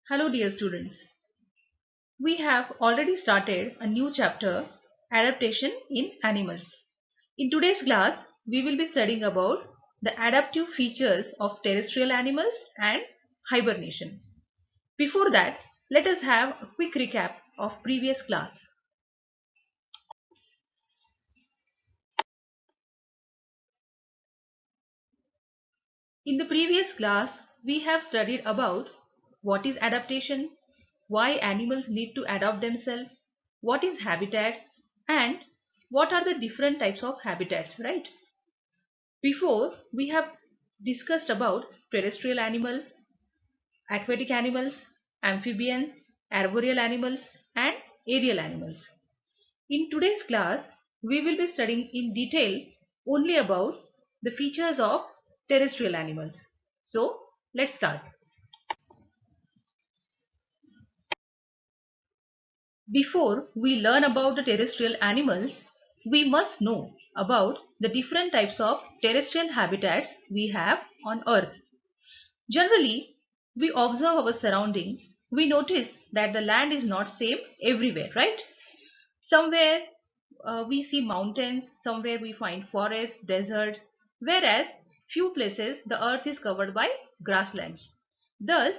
Hello dear students. We have already started a new chapter, Adaptation in Animals. In today's class, we will be studying about the adaptive features of terrestrial animals and hibernation. Before that, let us have a quick recap of previous class. In the previous class, we have studied about what is adaptation, why animals need to adapt themselves, what is habitat, and what are the different types of habitats, right? Before, we have discussed about terrestrial animals, aquatic animals, amphibians, arboreal animals, and aerial animals. In today's class, we will be studying in detail only about the features of terrestrial animals. So, let's start. Before we learn about the terrestrial animals, we must know about the different types of terrestrial habitats we have on Earth. Generally, we observe our surroundings, we notice that the land is not same everywhere, right? Somewhere we see mountains, somewhere we find forests, deserts, whereas few places the earth is covered by grasslands. Thus,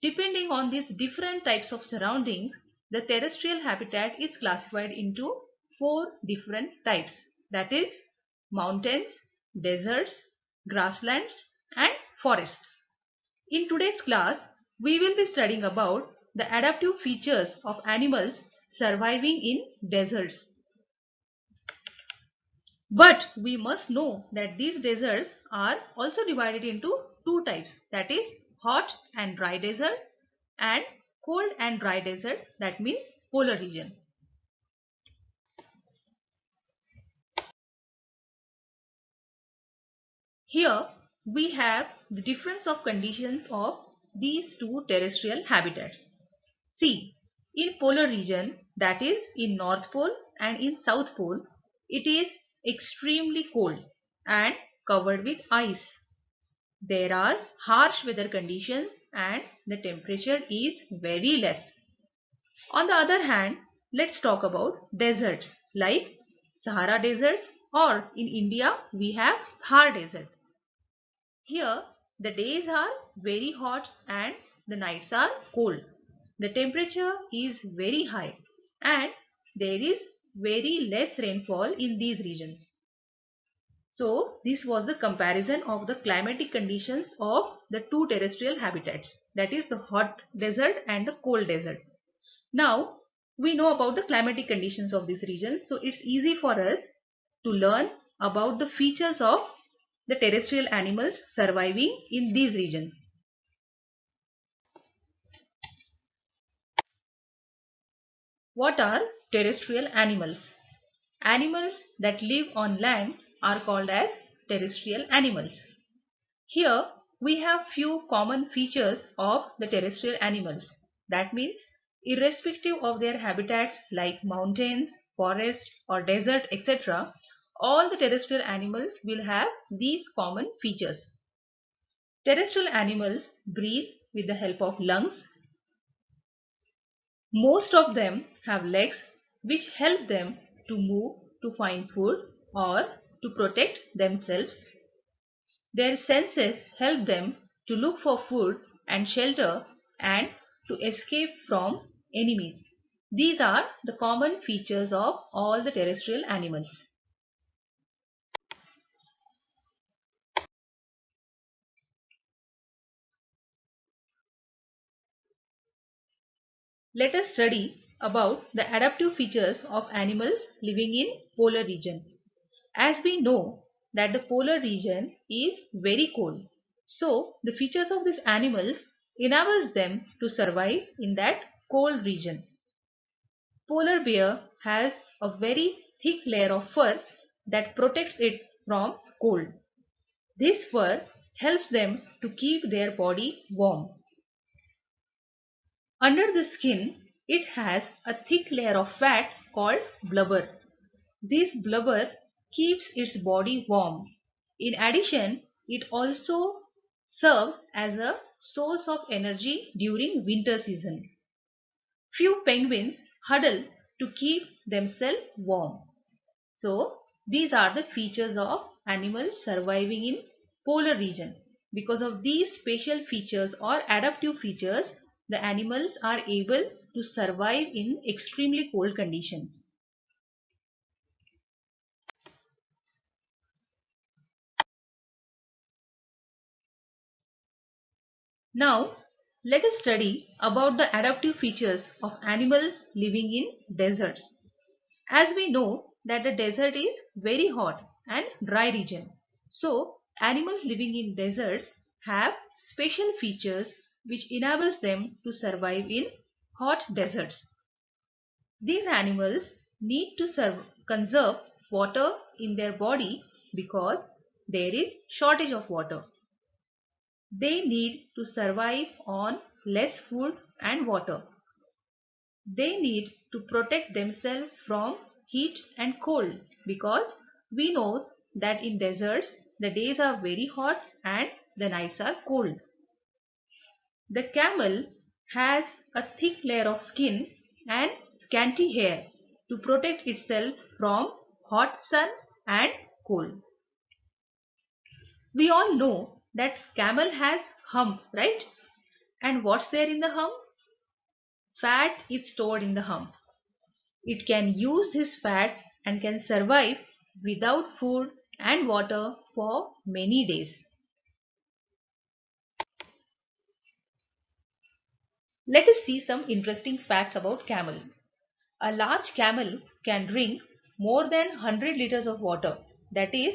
depending on these different types of surroundings, the terrestrial habitat is classified into four different types. That is mountains, deserts, grasslands, and forests. In today's class, we will be studying about the adaptive features of animals surviving in deserts. But we must know that these deserts are also divided into two types, that is hot and dry desert and cold and dry desert, that means polar region. Here we have the difference of conditions of these two terrestrial habitats. See, in polar region, that is in North Pole and in South Pole, it is extremely cold and covered with ice. There are harsh weather conditions and the temperature is very less. On the other hand, let's talk about deserts like Sahara deserts, or in India we have Thar desert. Here, the days are very hot and the nights are cold. The temperature is very high and there is very less rainfall in these regions. So, this was the comparison of the climatic conditions of the two terrestrial habitats, that is the hot desert and the cold desert. Now, we know about the climatic conditions of these regions, so it's easy for us to learn about the features of the terrestrial animals surviving in these regions. What are terrestrial animals? Animals that live on land are called as terrestrial animals. Here we have few common features of the terrestrial animals. That means irrespective of their habitats like mountains, forest or desert, etc., all the terrestrial animals will have these common features. Terrestrial animals breathe with the help of lungs. Most of them have legs which help them to move to find food or to protect themselves. Their senses help them to look for food and shelter and to escape from enemies. These are the common features of all the terrestrial animals. Let us study about the adaptive features of animals living in polar region. As we know that the polar region is very cold, so the features of these animals enables them to survive in that cold region. Polar bear has a very thick layer of fur that protects it from cold. This fur helps them to keep their body warm. Under the skin, it has a thick layer of fat called blubber. This blubber keeps its body warm. In addition, it also serves as a source of energy during winter season. Few penguins huddle to keep themselves warm. So these are the features of animals surviving in polar region. Because of these special features or adaptive features, the animals are able to survive in extremely cold conditions. Now, let us study about the adaptive features of animals living in deserts. As we know that the desert is very hot and dry region. So, animals living in deserts have special features which enables them to survive in hot deserts. These animals need to conserve water in their body because there is shortage of water. They need to survive on less food and water. They need to protect themselves from heat and cold because we know that in deserts the days are very hot and the nights are cold. The camel has a thick layer of skin and scanty hair to protect itself from hot sun and cold. We all know that camel has hump, right? And what's there in the hump? Fat is stored in the hump. It can use this fat and can survive without food and water for many days. Let us see some interesting facts about camel. A large camel can drink more than 100 liters of water, that is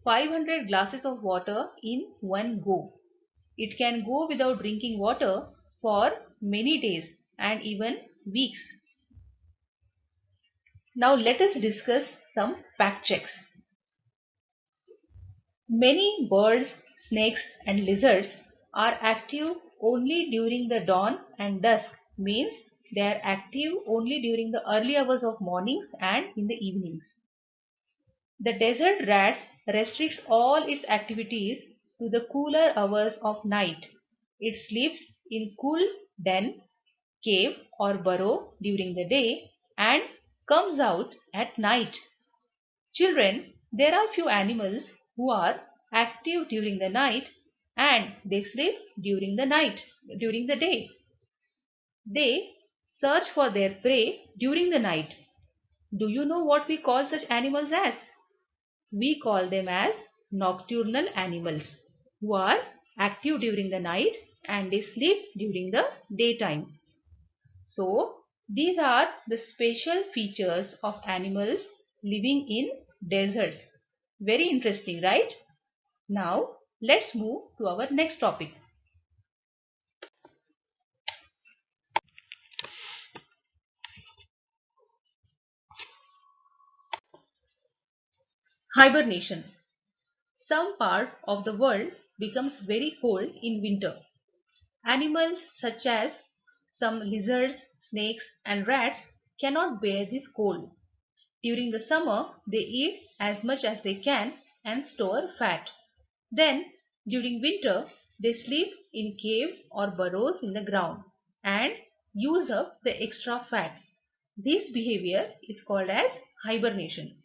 500 glasses of water in one go. It can go without drinking water for many days and even weeks. Now let us discuss some fact checks. Many birds, snakes and lizards are active only during the dawn and dusk, means they are active only during the early hours of mornings and in the evenings. The desert rat restricts all its activities to the cooler hours of night. It sleeps in cool den, cave or burrow during the day and comes out at night. Children, there are few animals who are active during the night and they sleep during the day. They search for their prey during the night. Do you know what we call such animals as? We call them as nocturnal animals who are active during the night and they sleep during the daytime. So, these are the special features of animals living in deserts. Very interesting, right? Now, let's move to our next topic. Hibernation. Some part of the world becomes very cold in winter. Animals such as some lizards, snakes and rats cannot bear this cold. During the summer, they eat as much as they can and store fat. Then, during winter, they sleep in caves or burrows in the ground and use up the extra fat. This behavior is called as hibernation.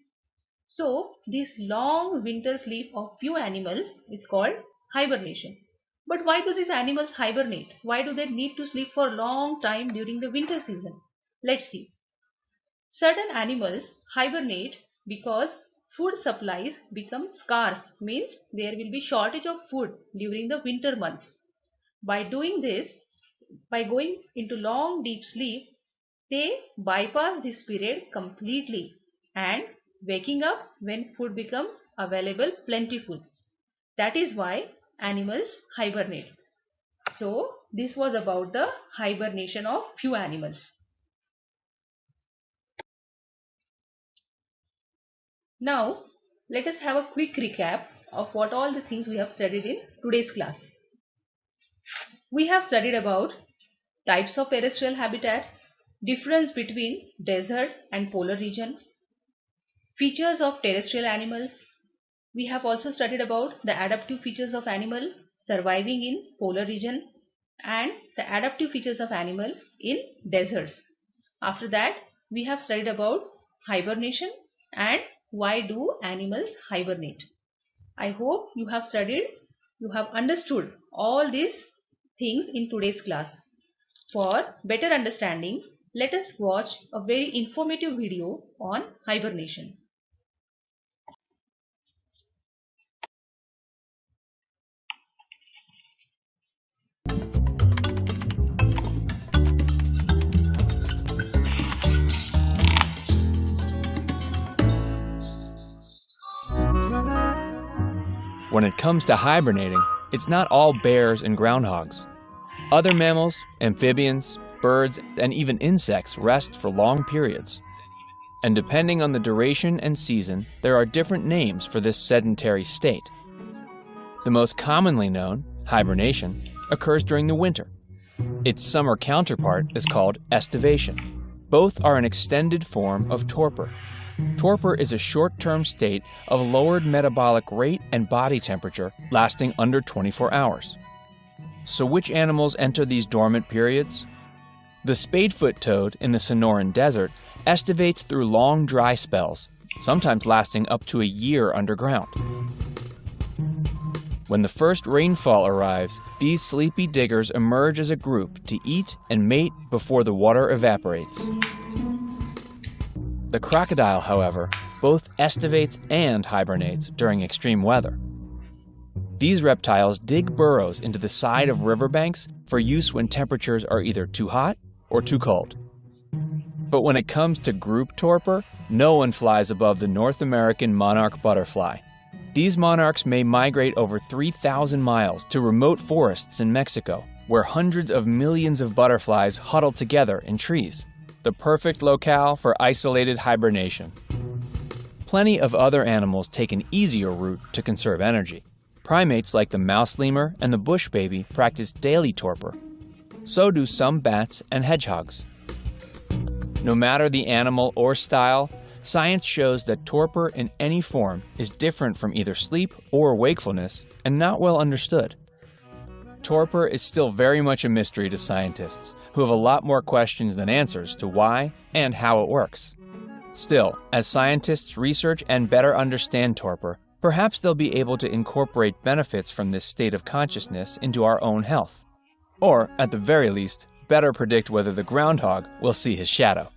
So, this long winter sleep of few animals is called hibernation. But why do these animals hibernate? Why do they need to sleep for a long time during the winter season? Let's see. Certain animals hibernate because food supplies become scarce, means there will be shortage of food during the winter months. By doing this, by going into long deep sleep, they bypass this period completely and waking up when food becomes available plentiful. That is why animals hibernate. So this was about the hibernation of few animals. Now let us have a quick recap of what all the things we have studied in today's class. We have studied about types of terrestrial habitat, difference between desert and polar region, features of terrestrial animals. We have also studied about the adaptive features of animal surviving in polar region. and the adaptive features of animals in deserts. After that, we have studied about hibernation and why do animals hibernate. I hope you have understood all these things in today's class. For better understanding, let us watch a very informative video on hibernation. When it comes to hibernating, it's not all bears and groundhogs. Other mammals, amphibians, birds, and even insects rest for long periods. And depending on the duration and season, there are different names for this sedentary state. The most commonly known, hibernation, occurs during the winter. Its summer counterpart is called estivation. Both are an extended form of torpor. Torpor is a short-term state of lowered metabolic rate and body temperature lasting under 24 hours. So which animals enter these dormant periods? The spadefoot toad in the Sonoran Desert estivates through long dry spells, sometimes lasting up to a year underground. When the first rainfall arrives, these sleepy diggers emerge as a group to eat and mate before the water evaporates. The crocodile, however, both estivates and hibernates during extreme weather. These reptiles dig burrows into the side of riverbanks for use when temperatures are either too hot or too cold. But when it comes to group torpor, no one flies above the North American monarch butterfly. These monarchs may migrate over 3,000 miles to remote forests in Mexico, where hundreds of millions of butterflies huddle together in trees. The perfect locale for isolated hibernation. Plenty of other animals take an easier route to conserve energy. Primates like the mouse lemur and the bush baby practice daily torpor. So do some bats and hedgehogs. No matter the animal or style, science shows that torpor in any form is different from either sleep or wakefulness and not well understood. Torpor is still very much a mystery to scientists, who have a lot more questions than answers to why and how it works. Still, as scientists research and better understand torpor, perhaps they'll be able to incorporate benefits from this state of consciousness into our own health. Or, at the very least, better predict whether the groundhog will see his shadow.